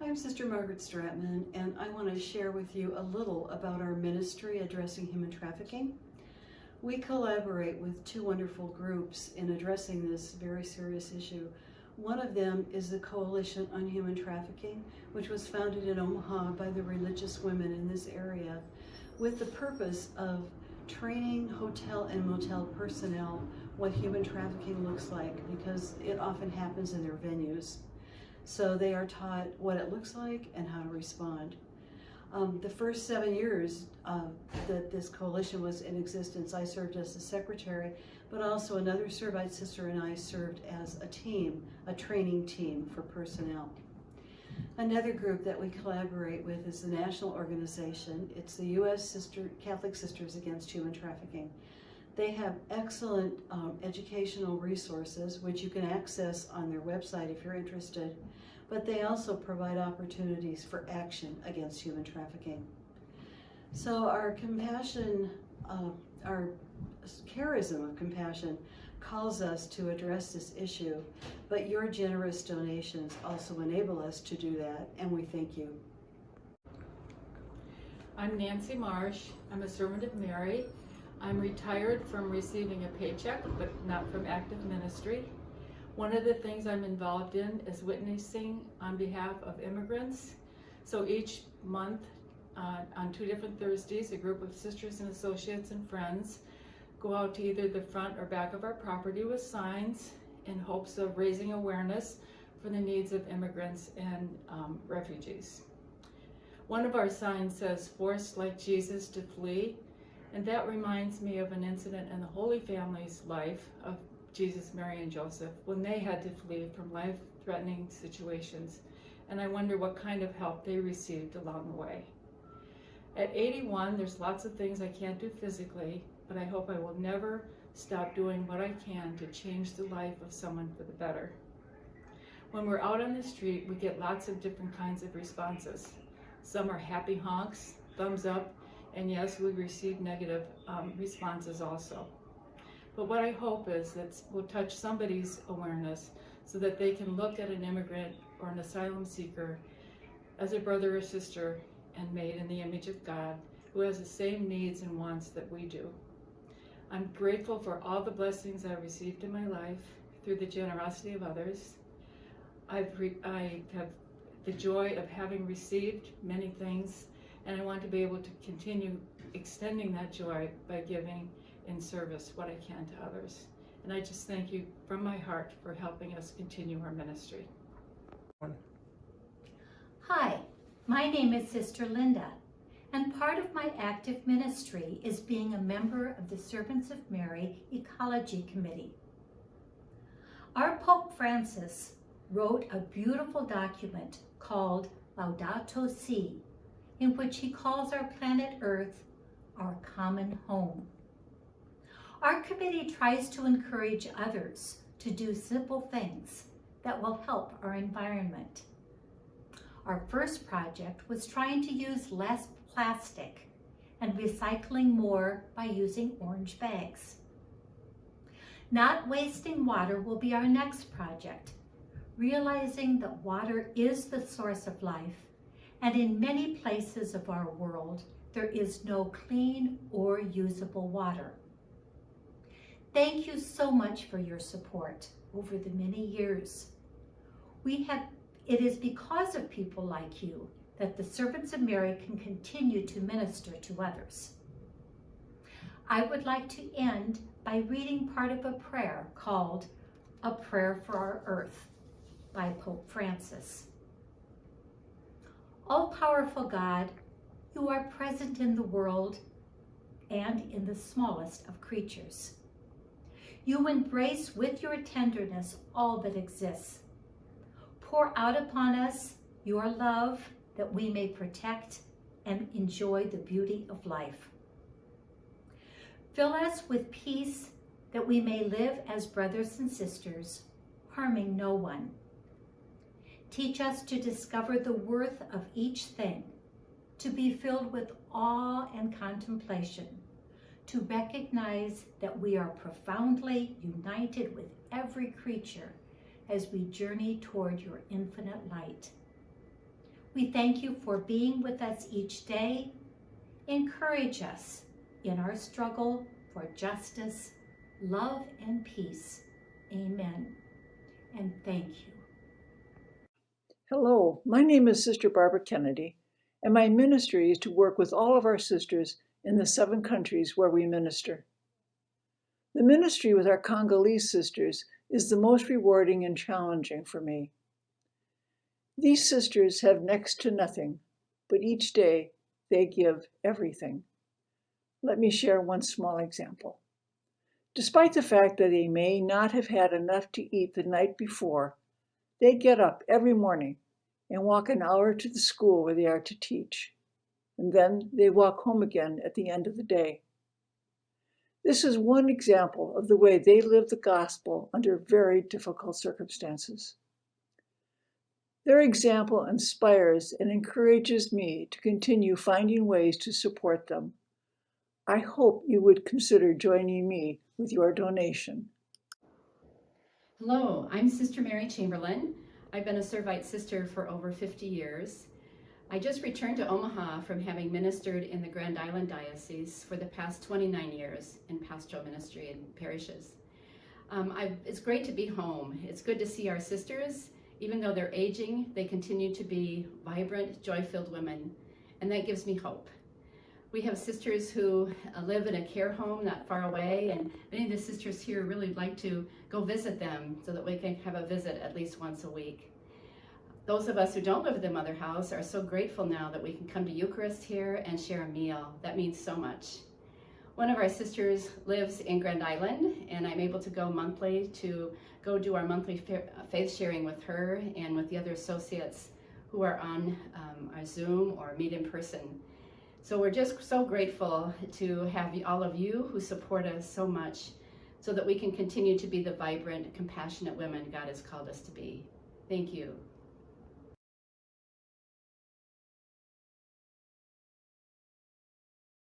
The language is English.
I'm Sister Margaret Strattman, and I want to share with you a little about our ministry addressing human trafficking. We collaborate with two wonderful groups in addressing this very serious issue. One of them is the Coalition on Human Trafficking, which was founded in Omaha by the religious women in this area with the purpose of training hotel and motel personnel what human trafficking looks like, because it often happens in their venues. So they are taught what it looks like and how to respond. The first 7 years that this coalition was in existence, I served as the secretary, but also another Servite sister and I served as a team, a training team for personnel. Another group that we collaborate with is the national organization. It's the U.S. Catholic Sisters Against Human Trafficking. They have excellent educational resources, which you can access on their website if you're interested, but they also provide opportunities for action against human trafficking. So our compassion, our charism of compassion calls us to address this issue, but your generous donations also enable us to do that, and we thank you. I'm Nancy Marsh. I'm a servant of Mary. I'm retired from receiving a paycheck, but not from active ministry. One of the things I'm involved in is witnessing on behalf of immigrants. So each month, on 2 different Thursdays, a group of sisters and associates and friends go out to either the front or back of our property with signs in hopes of raising awareness for the needs of immigrants and refugees. One of our signs says, "Forced like Jesus to flee," and that reminds me of an incident in the Holy Family's life of Jesus, Mary, and Joseph when they had to flee from life-threatening situations, and I wonder what kind of help they received along the way. At 81, there's lots of things I can't do physically, but I hope I will never stop doing what I can to change the life of someone for the better. When we're out on the street, we get lots of different kinds of responses. Some are happy honks, thumbs up, and yes, we receive negative responses also. But what I hope is that we'll touch somebody's awareness so that they can look at an immigrant or an asylum seeker as a brother or sister and made in the image of God, who has the same needs and wants that we do. I'm grateful for all the blessings I received in my life through the generosity of others. I have the joy of having received many things, and I want to be able to continue extending that joy by giving in service what I can to others. And I just thank you from my heart for helping us continue our ministry. Hi, my name is Sister Linda, and part of my active ministry is being a member of the Servants of Mary Ecology Committee. Our Pope Francis wrote a beautiful document called Laudato Si, in which he calls our planet Earth our common home. Our committee tries to encourage others to do simple things that will help our environment. Our first project was trying to use less plastic and recycling more by using orange bags. Not wasting water will be our next project, realizing that water is the source of life, and in many places of our world, there is no clean or usable water. Thank you so much for your support over the many years. It is because of people like you that the Servants of Mary can continue to minister to others. I would like to end by reading part of a prayer called A Prayer for Our Earth by Pope Francis. All-powerful God, you are present in the world and in the smallest of creatures. You embrace with your tenderness all that exists. Pour out upon us your love that we may protect and enjoy the beauty of life. Fill us with peace that we may live as brothers and sisters, harming no one. Teach us to discover the worth of each thing, to be filled with awe and contemplation, to recognize that we are profoundly united with every creature as we journey toward your infinite light. We thank you for being with us each day. Encourage us in our struggle for justice, love, and peace. Amen. And thank you. Hello, my name is Sister Barbara Kennedy, and my ministry is to work with all of our sisters in the 7 countries where we minister. The ministry with our Congolese sisters is the most rewarding and challenging for me. These sisters have next to nothing, but each day they give everything. Let me share one small example. Despite the fact that they may not have had enough to eat the night before, they get up every morning and walk an hour to the school where they are to teach, and then they walk home again at the end of the day. This is one example of the way they live the gospel under very difficult circumstances. Their example inspires and encourages me to continue finding ways to support them. I hope you would consider joining me with your donation. Hello, I'm Sister Mary Chamberlain. I've been a Servite sister for over 50 years. I just returned to Omaha from having ministered in the Grand Island Diocese for the past 29 years in pastoral ministry and parishes. It's great to be home. It's good to see our sisters. Even though they're aging, they continue to be vibrant, joy-filled women, and that gives me hope. We have sisters who live in a care home not far away, and many of the sisters here really would like to go visit them so that we can have a visit at least once a week. Those of us who don't live at the Mother House are so grateful now that we can come to Eucharist here and share a meal. That means so much. One of our sisters lives in Grand Island, and I'm able to go monthly to go do our monthly faith sharing with her and with the other associates who are on our Zoom or meet in person. So we're just so grateful to have all of you who support us so much so that we can continue to be the vibrant, compassionate women God has called us to be. Thank you.